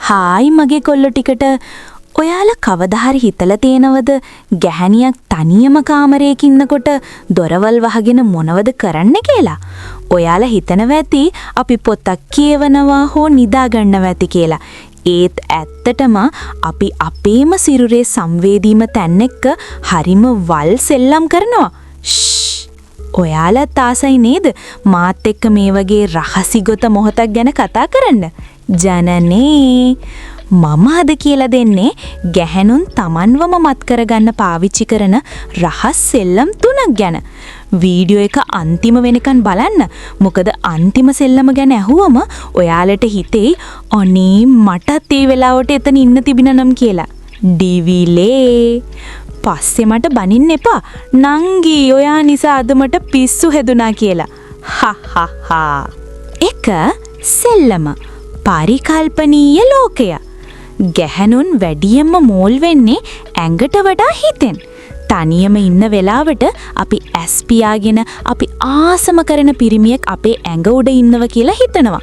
Hi මගේ කොල්ලෝ ටිකට ඔයාලා කවදා හරි හිතලා තේනවද ගැහණියක් තනියම කාමරයක ඉන්නකොට දොරවල් වහගෙන මොනවද කරන්න කියලා? ඔයාලා හිතනවා ඇති අපි පොතක් කියවනවා හෝ නිදා ගන්නවා ඇති කියලා. ඒත් ඇත්තටම අපි අපේම සිරුරේ සංවේදීම තැන් එක්ක හරිම වල් සෙල්ලම් කරනවා. ඔයාලත් ආසයි නේද මාත් එක්ක මේ වගේ රහසිගත මොහොතක් ගැන කතා කරන්න? ජනනේ මම අද කියලා දෙන්නේ ගැහැණුන් තමන්වම මත් කරගන්න පාවිච්චි කරන රහස් සෙල්ලම් 3ක් ගැන. වීඩියෝ එක අන්තිම වෙනකන් බලන්න. මොකද අන්තිම සෙල්ලම ගැන ඇහුවම ඔයාලට හිතේ අනේ මටත් ඒ වෙලාවට එතන ඉන්න තිබුණනම් කියලා. ඩිවිලේ පස්සේ මට බනින්න එපා. නංගි ඔයා නිසා අද මට පිස්සු හැදුනා කියලා. හහහා. එක සෙල්ලම පරිකල්පනීය ලෝකය. ගැහැණුන් වැඩියෙන්ම මෝල් වෙන්නේ ඇඟට වඩා හිතෙන්. තනියම ඉන්න වෙලාවට අපි ඇස් පියාගෙන අපි ආසම කරන පිරිමියෙක් අපේ ඇඟ උඩ ඉන්නවා කියලා හිතනවා.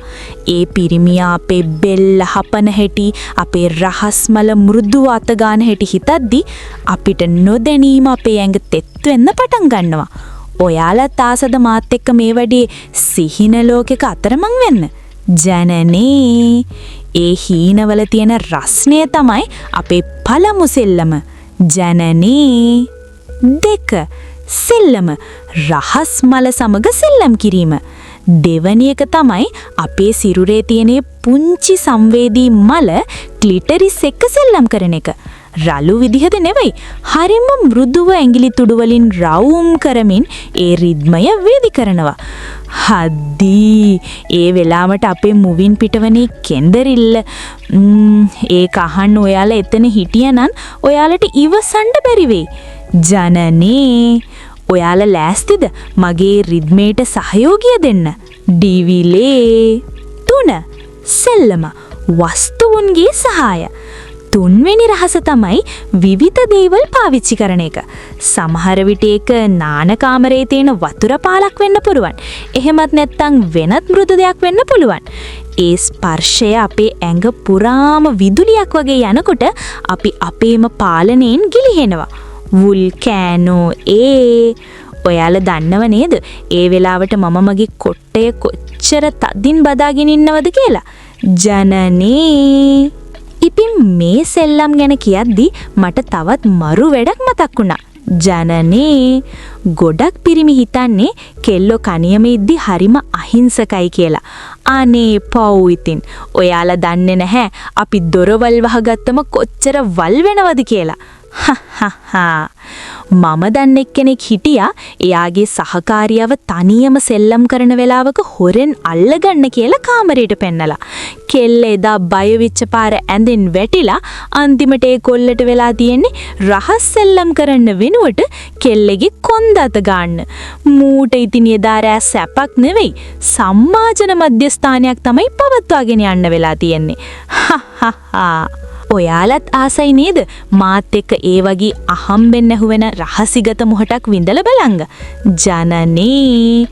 ඒ පිරිමියා අපේ බෙල්ල හපන හැටි, අපේ රහස්මල මෘදු අත ගන්න හැටි හිතද්දි අපිට නොදැනීම අපේ ඇඟ තෙත් වෙන්න පටන් ගන්නවා. ඔයාලත් ආසද මාත් එක්ක මේ වැඩේ සිහින ලෝකෙක අතරමං වෙන්න? ජනනේ ඒ හීනවල තියෙන රස්නය තමයි අපේ පළමු සෙල්ලම. ජනනේ දෙක සෙල්ලම රහස් මල සමග සෙල්ලම් කිරීම. දෙවැනි එක තමයි අපේ සිරුරේ තියෙන පුංචි සංවේදී මල ක්ලිටරිස් එක්ක සෙල්ලම් කරන එක. රළු විදිහද නෙවෙයි, හරිම මෘදුව ඇඟිලි තුඩු වලින් රවුම් කරමින් ඒ රිද්මය වේදි කරනවා. හද්දී ඒ වෙලාවට අපේ මුවින් පිටවනේ කෙන්දරිල්ල ඒක අහන්න ඔයාලා එතන හිටියනම් ඔයාලට ඉවසන්න බැරි වෙයි. ජනනේ ඔයාලා ලෑස්තිද මගේ රිද්මේට සහයෝගය දෙන්න? ඩිවිලේ 3 සෙල්ලම වස්තුන්ගේ සහාය. තුන්වෙනි රහස තමයි විවිධ දේවල් පාවිච්චි කරන එක. සමහර විට ඒක නාන කාමරයේ තියෙන වතුර පාලක් වෙන්න පුළුවන්. එහෙමත් නැත්නම් වෙනත් මෘදු දෙයක් වෙන්න පුළුවන්. ඒ ස්පර්ශය අපේ ඇඟ පුරාම විදුලියක් වගේ යනකොට අපි අපේම පාලනයෙන් ගිලිහෙනවා. වුල්කෑනෝ ඔයාලා දන්නව නේද? ඒ වෙලාවට මම මගේ කොට්ටය කොච්චර තදින් බදාගෙන ඉන්නවද කියලා? ජනනේ ඉතින් මේ සෙල්ලම් ගැන කියද්දි මට තවත් මරු වැඩක් මතක් වුණා. ජනනේ ගොඩක් පිරිමි හිතන්නේ කෙල්ලෝ කණියම ඉද්දි හරිම අහිංසකයි කියලා. අනේ පව් ඉතින්. ඔයාලා දන්නේ නැහැ අපි දොරවල් වහගත්තම කොච්චර වල් වෙනවද කියලා. හහහා. මම දන්න එක්කෙනෙක් හිටියා එයාගේ සහකාරියව තනියම සෙල්ලම් කරන වෙලාවක හොරෙන් අල්ලගන්න කියලා කාමරයට පෙන්නලා. කෙල්ල එදා බය වෙච්ච පාර ඇඳෙන් වැටිලා අන්තිමට ඒ කොල්ලට වෙලා තියෙන්නේ රහස් සෙල්ලම් කරන්න වෙනුවට කෙල්ලගේ කොන්ද අත ගන්න. මූට ඉතින් එදා රෑ සැපක් නෙවෙයි සම්මාජන මධ්‍යස්ථානයක් තමයි පවත්වාගෙන යන්න වෙලා තියෙන්නේ. හහහා. ඔයාලත් ආසයි නේද මාත් එක්ක ඒ වගේ අහම්බෙන් ඇහුවෙන රහසිගත මොහොතක් විඳලා බලංග. ජනනේ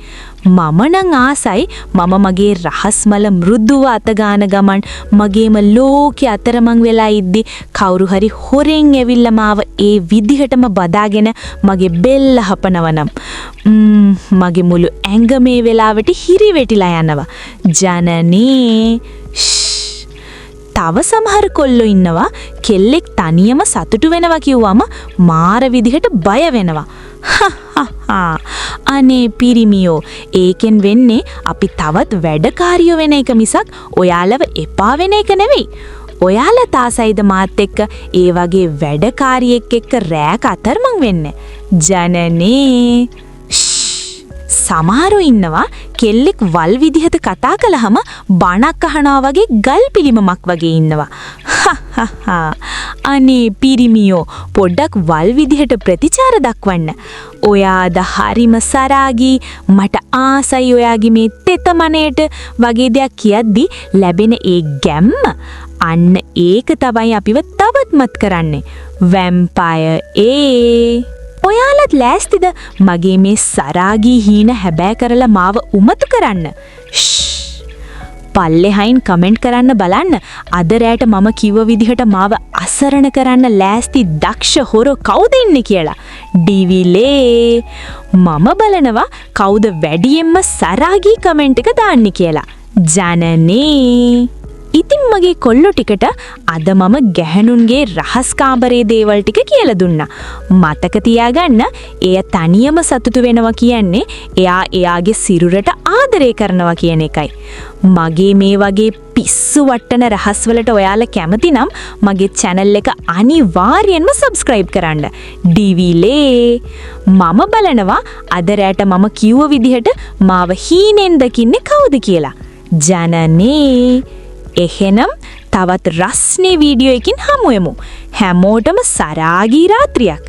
මම නම් ආසයි මම මගේ රහස්මල මෘදුව අත ගාන ගමන් මගේම ලෝකෙ අතරමං වෙලා ඉද්දි කවුරු හරි හොරෙන් ඇවිල්ලා මාව ඒ විදිහටම බදාගෙන මගේ බෙල්ල හපනවනම් මගේ මුළු ඇඟ මේ වෙලාවට හිරි වෙටිලා යනවා. ජනනේ තව සමහර කොල්ලෝ ඉන්නවා කෙල්ලෙක් තනියම සතුටු වෙනවා කිව්වම මාර විදිහට බය වෙනවා. හහහා. අනේ පිරිමියෝ ඒකෙන් වෙන්නේ අපි තවත් වැඩකාරියෝ වෙන එක මිසක් ඔයාලව එපා වෙන එක නෙවෙයි. ඔයාලා තාසයිද මාත් එක්ක ඒ වගේ වැඩකාරියෙක් එක්ක රෑක අතරමං වෙන්න? ජනනේ සමහරු ඉන්නවා කෙල්ලෙක් වල් විදිහට කතා කළාම බණක් අහනවා වගේ ගල් පිළිමමක් වගේ ඉන්නවා. හහහා. අනේ පිරිමියෝ පොඩ්ඩක් වල් විදිහට ප්‍රතිචාර දක්වන්න. ඔයාද හරිම සරාගී මට ආසයි ඔයාගේ මේ තෙතමනේට වගේ දෙයක් කියද්දි ලැබෙන ඒ ගැම්ම අන්න ඒක තමයි අපිව තවත් මත් කරන්නේ. වැම්පයර් ඔයාලත් ලෑස්තිද මගේ මේ සරාගී හීන හැබෑ කරලා මාව උමතු කරන්න? පල්ලෙහයින් කමෙන්ට් කරන්න බලන්න. අද රෑට මම කිව්ව විදිහට මාව අසරණ කරන්න ලෑස්ති දක්ෂ හොරෝ කවුද ඉන්නේ කියලා. ඩිවිලේ මම බලනවා කවුද වැඩියෙන්ම සරාගී කමෙන්ට් එක දාන්නේ කියලා. ජනනේ ඉතින් මගේ කොල්ලෝ ටිකට අද මම ගැහණුන්ගේ රහස් කාමරේ දේවල් ටික කියලා දුන්නා. මතක තියාගන්න, එය තනියම සතුටු වෙනවා කියන්නේ එයා එයාගේ සිරුරට ආදරය කරනවා කියන එකයි. මගේ මේ වගේ පිස්සු වට්ටන රහස් වලට ඔයාලා කැමති නම් මගේ channel එක අනිවාර්යෙන්ම subscribe කරන්න. ඩිවිලේ මම බලනවා අද රැට මම කිව්ව විදිහට මාව හීනෙන් දකින්නේ කවුද කියලා. ජනනේ එහෙනම් තවත් රස්නේ වීඩියෝ එකකින් හමු වෙමු. හැමෝටම සරාගී රාත්‍රියක්.